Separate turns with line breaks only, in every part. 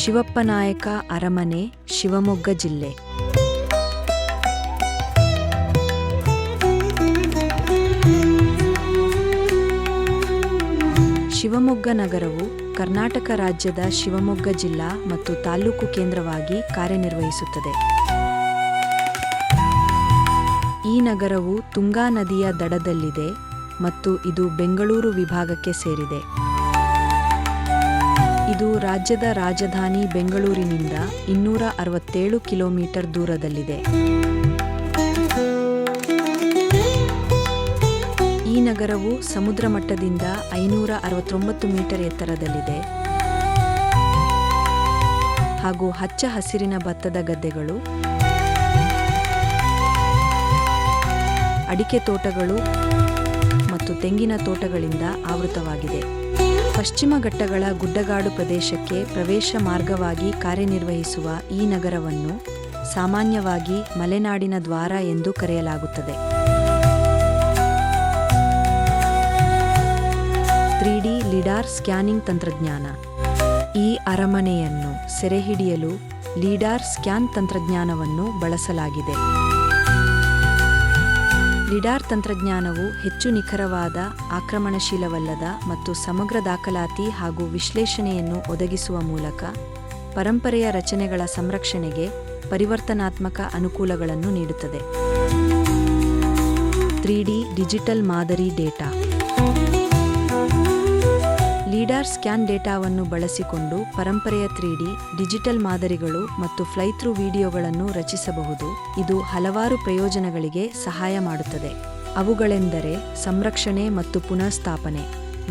ಶಿವಪ್ಪನಾಯಕ ಅರಮನೆ, ಶಿವಮೊಗ್ಗ ಜಿಲ್ಲೆ. ಶಿವಮೊಗ್ಗ ನಗರವು ಕರ್ನಾಟಕ ರಾಜ್ಯದ ಶಿವಮೊಗ್ಗ ಜಿಲ್ಲಾ ಮತ್ತು ತಾಲೂಕು ಕೇಂದ್ರವಾಗಿ ಕಾರ್ಯನಿರ್ವಹಿಸುತ್ತದೆ. ಈ ನಗರವು ತುಂಗಾ ನದಿಯ ದಡದಲ್ಲಿದೆ ಮತ್ತು ಇದು ಬೆಂಗಳೂರು ವಿಭಾಗಕ್ಕೆ ಸೇರಿದೆ. ಇದು ರಾಜ್ಯದ ರಾಜಧಾನಿ ಬೆಂಗಳೂರಿನಿಂದ 267 ಕಿಲೋಮೀಟರ್ ದೂರದಲ್ಲಿದೆ. ಈ ನಗರವು ಸಮುದ್ರ ಮಟ್ಟದಿಂದ 569 ಮೀಟರ್ ಎತ್ತರದಲ್ಲಿದೆ ಹಾಗೂ ಹಚ್ಚ ಹಸಿರಿನ ಭತ್ತದ ಗದ್ದೆಗಳು, ಅಡಿಕೆ ತೋಟಗಳು ಮತ್ತು ತೆಂಗಿನ ತೋಟಗಳಿಂದ ಆವೃತವಾಗಿದೆ. ಪಶ್ಚಿಮ ಘಟ್ಟಗಳ ಗುಡ್ಡಗಾಡು ಪ್ರದೇಶಕ್ಕೆ ಪ್ರವೇಶ ಮಾರ್ಗವಾಗಿ ಕಾರ್ಯನಿರ್ವಹಿಸುವ ಈ ನಗರವನ್ನು ಸಾಮಾನ್ಯವಾಗಿ ಮಲೆನಾಡಿನ ದ್ವಾರ ಎಂದು ಕರೆಯಲಾಗುತ್ತದೆ. 3D ಲಿಡಾರ್ ಸ್ಕ್ಯಾನಿಂಗ್ ತಂತ್ರಜ್ಞಾನ. ಈ ಅರಮನೆಯನ್ನು ಸೆರೆಹಿಡಿಯಲು ಲಿಡಾರ್ ಸ್ಕ್ಯಾನ್ ತಂತ್ರಜ್ಞಾನವನ್ನು ಬಳಸಲಾಗಿದೆ. ಲಿಡಾರ್ ತಂತ್ರಜ್ಞಾನವು ಹೆಚ್ಚು ನಿಖರವಾದ, ಆಕ್ರಮಣಶೀಲವಲ್ಲದ ಮತ್ತು ಸಮಗ್ರ ದಾಖಲಾತಿ ಹಾಗೂ ವಿಶ್ಲೇಷಣೆಯನ್ನು ಒದಗಿಸುವ ಮೂಲಕ ಪರಂಪರೆಯ ರಚನೆಗಳ ಸಂರಕ್ಷಣೆಗೆ ಪರಿವರ್ತನಾತ್ಮಕ ಅನುಕೂಲಗಳನ್ನು ನೀಡುತ್ತದೆ. 3D ಡಿಜಿಟಲ್ ಮಾದರಿ ಡೇಟಾ. ಲಿಡಾರ್ ಸ್ಕ್ಯಾನ್ ಡೇಟಾವನ್ನು ಬಳಸಿಕೊಂಡು ಪರಂಪರೆಯ 3D ಡಿಜಿಟಲ್ ಮಾದರಿಗಳು ಮತ್ತು ಫ್ಲೈಥ್ರೂ ವಿಡಿಯೋಗಳನ್ನು ರಚಿಸಬಹುದು. ಇದು ಹಲವಾರು ಪ್ರಯೋಜನಗಳಿಗೆ ಸಹಾಯ ಮಾಡುತ್ತದೆ. ಅವುಗಳೆಂದರೆ ಸಂರಕ್ಷಣೆ ಮತ್ತು ಪುನಃಸ್ಥಾಪನೆ,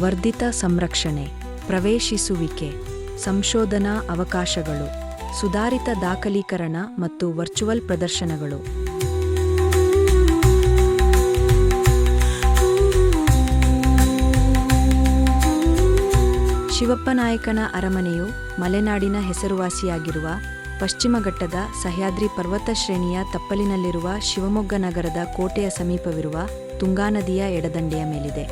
ವರ್ಧಿತ ಸಂರಕ್ಷಣೆ, ಪ್ರವೇಶಿಸುವಿಕೆ, ಸಂಶೋಧನಾ ಅವಕಾಶಗಳು, ಸುಧಾರಿತ ದಾಖಲೀಕರಣ ಮತ್ತು ವರ್ಚುವಲ್ ಪ್ರದರ್ಶನಗಳು. ಶಿವಪ್ಪನಾಯಕನ ಅರಮನೆಯು ಮಲೆನಾಡಿನ ಹೆಸರುವಾಸಿಯಾಗಿರುವ ಪಶ್ಚಿಮ ಘಟ್ಟದ ಸಹ್ಯಾದ್ರಿ ಪರ್ವತ ಶ್ರೇಣಿಯ ತಪ್ಪಲಿನಲ್ಲಿರುವ ಶಿವಮೊಗ್ಗ ನಗರದ ಕೋಟೆಯ ಸಮೀಪವಿರುವ ತುಂಗಾ ನದಿಯ ಎಡದಂಡೆಯ ಮೇಲಿದೆ.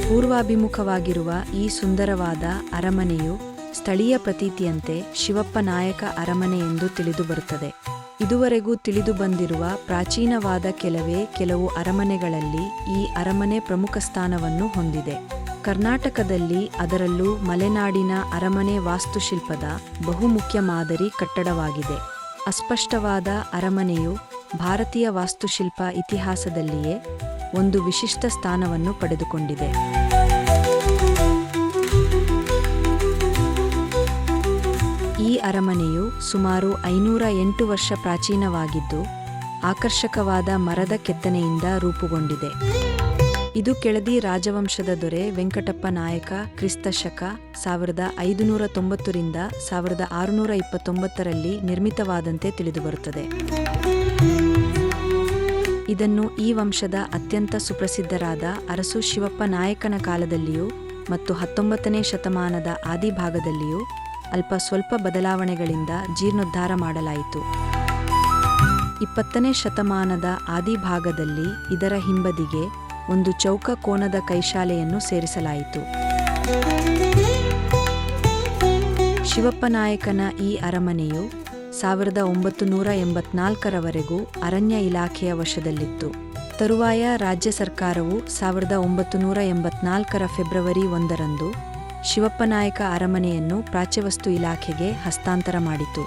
ಪೂರ್ವಾಭಿಮುಖವಾಗಿರುವ ಈ ಸುಂದರವಾದ ಅರಮನೆಯು ಸ್ಥಳೀಯ ಪ್ರತೀತಿಯಂತೆ ಶಿವಪ್ಪನಾಯಕ ಅರಮನೆ ಎಂದು ತಿಳಿದುಬರುತ್ತದೆ. ಇದುವರೆಗೂ ತಿಳಿದುಬಂದಿರುವ ಪ್ರಾಚೀನವಾದ ಕೆಲವು ಅರಮನೆಗಳಲ್ಲಿ ಈ ಅರಮನೆ ಪ್ರಮುಖ ಸ್ಥಾನವನ್ನು ಹೊಂದಿದೆ. ಕರ್ನಾಟಕದಲ್ಲಿ, ಅದರಲ್ಲೂ ಮಲೆನಾಡಿನ ಅರಮನೆ ವಾಸ್ತುಶಿಲ್ಪದ ಬಹುಮುಖ್ಯ ಮಾದರಿ ಕಟ್ಟಡವಾಗಿದೆ. ಅಸ್ಪಷ್ಟವಾದ ಅರಮನೆಯು ಭಾರತೀಯ ವಾಸ್ತುಶಿಲ್ಪ ಇತಿಹಾಸದಲ್ಲಿಯೇ ಒಂದು ವಿಶಿಷ್ಟ ಸ್ಥಾನವನ್ನು ಪಡೆದುಕೊಂಡಿದೆ. ಈ ಅರಮನೆಯು ಸುಮಾರು 508 ವರ್ಷ ಪ್ರಾಚೀನವಾಗಿದ್ದು, ಆಕರ್ಷಕವಾದ ಮರದ ಕೆತ್ತನೆಯಿಂದ ರೂಪುಗೊಂಡಿದೆ. ಇದು ಕೆಳದಿ ರಾಜವಂಶದ ದೊರೆ ವೆಂಕಟಪ್ಪ ನಾಯಕ ಕ್ರಿಸ್ತಶಕ 1590 ರಿಂದ 1629 ನಿರ್ಮಿತವಾದಂತೆ ತಿಳಿದುಬರುತ್ತದೆ. ಇದನ್ನು ಈ ವಂಶದ ಅತ್ಯಂತ ಸುಪ್ರಸಿದ್ಧರಾದ ಅರಸು ಶಿವಪ್ಪ ನಾಯಕನ ಕಾಲದಲ್ಲಿಯೂ ಮತ್ತು 19ನೇ ಶತಮಾನದ ಆದಿಭಾಗದಲ್ಲಿಯೂ ಸ್ವಲ್ಪ ಬದಲಾವಣೆಗಳಿಂದ ಜೀರ್ಣೋದ್ಧಾರ ಮಾಡಲಾಯಿತು. 20ನೇ ಶತಮಾನದ ಆದಿಭಾಗದಲ್ಲಿ ಇದರ ಹಿಂಬದಿಗೆ ಒಂದು ಚೌಕ ಕೋನದ ಕೈಶಾಲೆಯನ್ನು ಸೇರಿಸಲಾಯಿತು. ಶಿವಪ್ಪನಾಯಕನ ಈ ಅರಮನೆಯು 1984 ಅರಣ್ಯ ಇಲಾಖೆಯ ವಶದಲ್ಲಿತ್ತು. ತರುವಾಯ ರಾಜ್ಯ ಸರ್ಕಾರವು 1984 ಫೆಬ್ರವರಿ 1 ಶಿವಪ್ಪನಾಯಕ ಅರಮನೆಯನ್ನು ಪ್ರಾಚ್ಯವಸ್ತು ಇಲಾಖೆಗೆ ಹಸ್ತಾಂತರ ಮಾಡಿತು.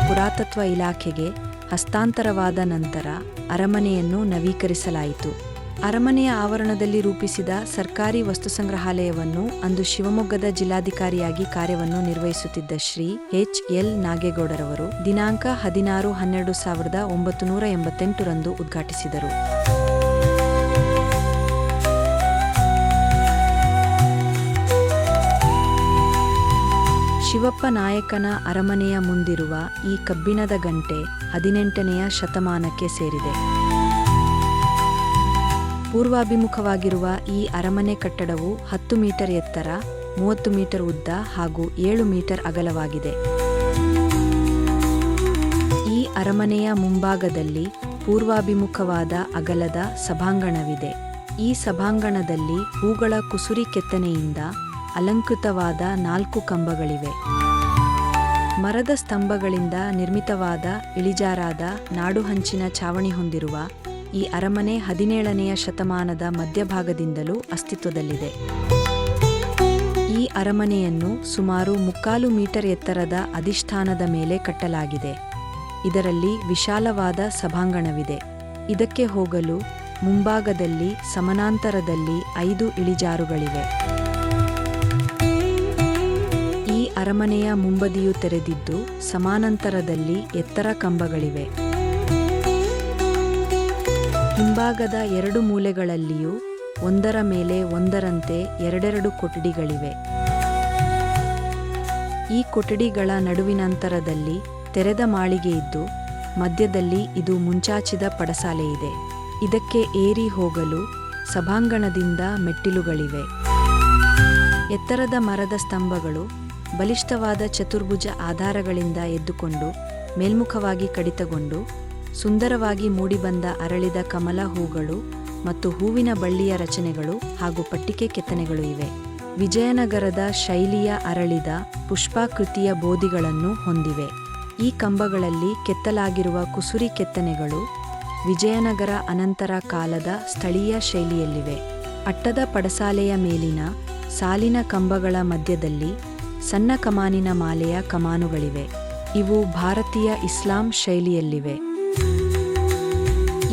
ಪುರಾತತ್ವ ಇಲಾಖೆಗೆ ಹಸ್ತಾಂತರವಾದ ನಂತರ ಅರಮನೆಯನ್ನು ನವೀಕರಿಸಲಾಯಿತು. ಅರಮನೆಯ ಆವರಣದಲ್ಲಿ ರೂಪಿಸಿದ ಸರ್ಕಾರಿ ವಸ್ತುಸಂಗ್ರಹಾಲಯವನ್ನು ಅಂದು ಶಿವಮೊಗ್ಗದ ಜಿಲ್ಲಾಧಿಕಾರಿಯಾಗಿ ಕಾರ್ಯವನ್ನು ನಿರ್ವಹಿಸುತ್ತಿದ್ದ ಶ್ರೀ H.L. ನಾಗೇಗೌಡರವರು ದಿನಾಂಕ 16-12-1988 ಉದ್ಘಾಟಿಸಿದರು. ಶಿವಪ್ಪನಾಯಕನ ಅರಮನೆಯ ಮುಂದಿರುವ ಈ ಕಬ್ಬಿಣದ ಗಂಟೆ 18ನೆಯ ಶತಮಾನಕ್ಕೆ ಸೇರಿದೆ. ಪೂರ್ವಾಭಿಮುಖವಾಗಿರುವ ಈ ಅರಮನೆ ಕಟ್ಟಡವು 10 ಮೀಟರ್ ಎತ್ತರ, 30 ಮೀಟರ್ ಉದ್ದ ಹಾಗೂ 7 ಮೀಟರ್ ಅಗಲವಾಗಿದೆ. ಈ ಅರಮನೆಯ ಮುಂಭಾಗದಲ್ಲಿ ಪೂರ್ವಾಭಿಮುಖವಾದ ಅಗಲದ ಸಭಾಂಗಣವಿದೆ. ಈ ಸಭಾಂಗಣದಲ್ಲಿ ಹೂಗಳ ಕುಸುರಿ ಕೆತ್ತನೆಯಿಂದ ಅಲಂಕೃತವಾದ 4 ಕಂಬಗಳಿವೆ. ಮರದ ಸ್ತಂಭಗಳಿಂದ ನಿರ್ಮಿತವಾದ ಇಳಿಜಾರಾದ ನಾಡುಹಂಚಿನ ಛಾವಣಿ ಹೊಂದಿರುವ ಈ ಅರಮನೆ 17ನೆಯ ಶತಮಾನದ ಮಧ್ಯಭಾಗದಿಂದಲೂ ಅಸ್ತಿತ್ವದಲ್ಲಿದೆ. ಈ ಅರಮನೆಯನ್ನು ಸುಮಾರು 3/4 ಮೀಟರ್ ಎತ್ತರದ ಅಧಿಷ್ಠಾನದ ಮೇಲೆ ಕಟ್ಟಲಾಗಿದೆ. ಇದರಲ್ಲಿ ವಿಶಾಲವಾದ ಸಭಾಂಗಣವಿದೆ. ಇದಕ್ಕೆ ಹೋಗಲು ಮುಂಭಾಗದಲ್ಲಿ ಸಮಾನಾಂತರದಲ್ಲಿ 5 ಇಳಿಜಾರುಗಳಿವೆ. ಈ ಅರಮನೆಯ ಮುಂಬದಿಯು ತೆರೆದಿದ್ದು ಸಮಾನಾಂತರದಲ್ಲಿ ಎತ್ತರ ಕಂಬಗಳಿವೆ. ಹಿಂಭಾಗದ 2 ಮೂಲೆಗಳಲ್ಲಿಯೂ ಒಂದರ ಮೇಲೆ ಒಂದರಂತೆ 2 ಕೊಠಡಿಗಳಿವೆ. ಈ ಕೊಠಡಿಗಳ ನಡುವಿನಂತರದಲ್ಲಿ ತೆರೆದ ಮಾಳಿಗೆ ಇದ್ದು ಮಧ್ಯದಲ್ಲಿ ಇದು ಮುಂಚಾಚಿದ ಪಡಸಾಲೆಯಿದೆ. ಇದಕ್ಕೆ ಏರಿ ಹೋಗಲು ಸಭಾಂಗಣದಿಂದ ಮೆಟ್ಟಿಲುಗಳಿವೆ. ಎತ್ತರದ ಮರದ ಸ್ತಂಭಗಳು ಬಲಿಷ್ಠವಾದ ಚತುರ್ಭುಜ ಆಧಾರಗಳಿಂದ ಎದ್ದುಕೊಂಡು ಮೇಲ್ಮುಖವಾಗಿ ಕಡಿತಗೊಂಡು ಸುಂದರವಾಗಿ ಮೂಡಿಬಂದ ಅರಳಿದ ಕಮಲ ಹೂಗಳು ಮತ್ತು ಹೂವಿನ ಬಳ್ಳಿಯ ರಚನೆಗಳು ಹಾಗೂ ಪಟ್ಟಿಕೆ ಕೆತ್ತನೆಗಳು ಇವೆ. ವಿಜಯನಗರದ ಶೈಲಿಯ ಅರಳಿದ ಪುಷ್ಪಾಕೃತಿಯ ಬೋಧಿಗಳನ್ನು ಹೊಂದಿವೆ. ಈ ಕಂಬಗಳಲ್ಲಿ ಕೆತ್ತಲಾಗಿರುವ ಕುಸುರಿ ಕೆತ್ತನೆಗಳು ವಿಜಯನಗರ ಅನಂತರ ಕಾಲದ ಸ್ಥಳೀಯ ಶೈಲಿಯಲ್ಲಿವೆ. ಅಟ್ಟದ ಪಡಸಾಲೆಯ ಮೇಲಿನ ಸಾಲಿನ ಕಂಬಗಳ ಮಧ್ಯದಲ್ಲಿ ಸಣ್ಣ ಕಮಾನಿನ ಮಾಲೆಯ ಕಮಾನುಗಳಿವೆ. ಇವು ಭಾರತೀಯ ಇಸ್ಲಾಂ ಶೈಲಿಯಲ್ಲಿವೆ.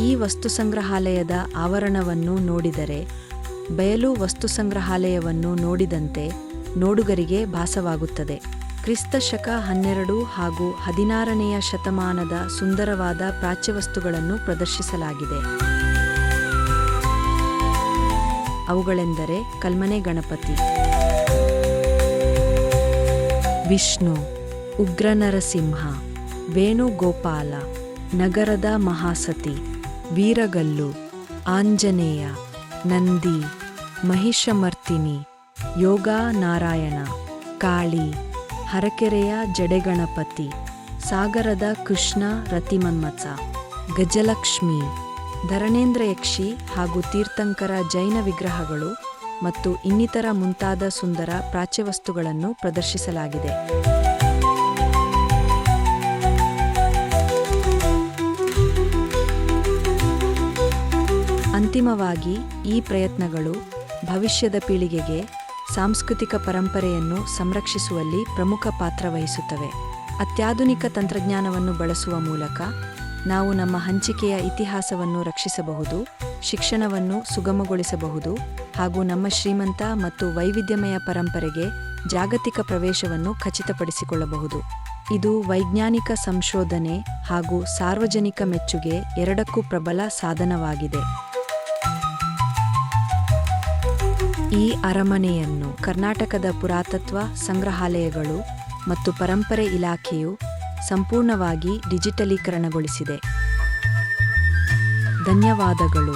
ಈ ವಸ್ತುಸಂಗ್ರಹಾಲಯದ ಆವರಣವನ್ನು ನೋಡಿದರೆ ಬಯಲು ವಸ್ತುಸಂಗ್ರಹಾಲಯವನ್ನು ನೋಡಿದಂತೆ ನೋಡುಗರಿಗೆ ಭಾಸವಾಗುತ್ತದೆ. ಕ್ರಿಸ್ತ ಶಕ 12 ಹಾಗೂ 16ನೆಯ ಶತಮಾನದ ಸುಂದರವಾದ ಪ್ರಾಚ್ಯವಸ್ತುಗಳನ್ನು ಪ್ರದರ್ಶಿಸಲಾಗಿದೆ. ಅವುಗಳೆಂದರೆ ಕಲ್ಮನೆ ಗಣಪತಿ, ವಿಷ್ಣು, ಉಗ್ರನರಸಿಂಹ, ವೇಣುಗೋಪಾಲ, ನಗರದ ಮಹಾಸತಿ, ವೀರಗಲ್ಲು, ಆಂಜನೇಯ, ನಂದಿ, ಮಹಿಷಮರ್ತಿನಿ, ಯೋಗ ನಾರಾಯಣ, ಕಾಳಿ, ಹರಕೆರೆಯ ಜಡೆಗಣಪತಿ, ಸಾಗರದ ಕೃಷ್ಣ ರತಿಮನ್ಮಥ, ಗಜಲಕ್ಷ್ಮಿ, ಧರಣೇಂದ್ರ ಯಕ್ಷಿ ಹಾಗೂ ತೀರ್ಥಂಕರ ಜೈನ ವಿಗ್ರಹಗಳು ಮತ್ತು ಇನ್ನಿತರ ಮುಂತಾದ ಸುಂದರ ಪ್ರಾಚ್ಯವಸ್ತುಗಳನ್ನು ಪ್ರದರ್ಶಿಸಲಾಗಿದೆ. ಅಂತಿಮವಾಗಿ ಈ ಪ್ರಯತ್ನಗಳು ಭವಿಷ್ಯದ ಪೀಳಿಗೆಗೆ ಸಾಂಸ್ಕೃತಿಕ ಪರಂಪರೆಯನ್ನು ಸಂರಕ್ಷಿಸುವಲ್ಲಿ ಪ್ರಮುಖ ಪಾತ್ರ ವಹಿಸುತ್ತವೆ. ಅತ್ಯಾಧುನಿಕ ತಂತ್ರಜ್ಞಾನವನ್ನು ಬಳಸುವ ಮೂಲಕ ನಾವು ನಮ್ಮ ಹಂಚಿಕೆಯ ಇತಿಹಾಸವನ್ನು ರಕ್ಷಿಸಬಹುದು, ಶಿಕ್ಷಣವನ್ನು ಸುಗಮಗೊಳಿಸಬಹುದು ಹಾಗೂ ನಮ್ಮ ಶ್ರೀಮಂತ ಮತ್ತು ವೈವಿಧ್ಯಮಯ ಪರಂಪರೆಗೆ ಜಾಗತಿಕ ಪ್ರವೇಶವನ್ನು ಖಚಿತಪಡಿಸಿಕೊಳ್ಳಬಹುದು. ಇದು ವೈಜ್ಞಾನಿಕ ಸಂಶೋಧನೆ ಹಾಗೂ ಸಾರ್ವಜನಿಕ ಮೆಚ್ಚುಗೆ ಎರಡಕ್ಕೂ ಪ್ರಬಲ ಸಾಧನವಾಗಿದೆ. ಈ ಅರಮನೆಯನ್ನು ಕರ್ನಾಟಕದ ಪುರಾತತ್ವ ಸಂಗ್ರಹಾಲಯಗಳು ಮತ್ತು ಪರಂಪರೆ ಇಲಾಖೆಯು ಸಂಪೂರ್ಣವಾಗಿ ಡಿಜಿಟಲೀಕರಣಗೊಳಿಸಿದೆ. ಧನ್ಯವಾದಗಳು.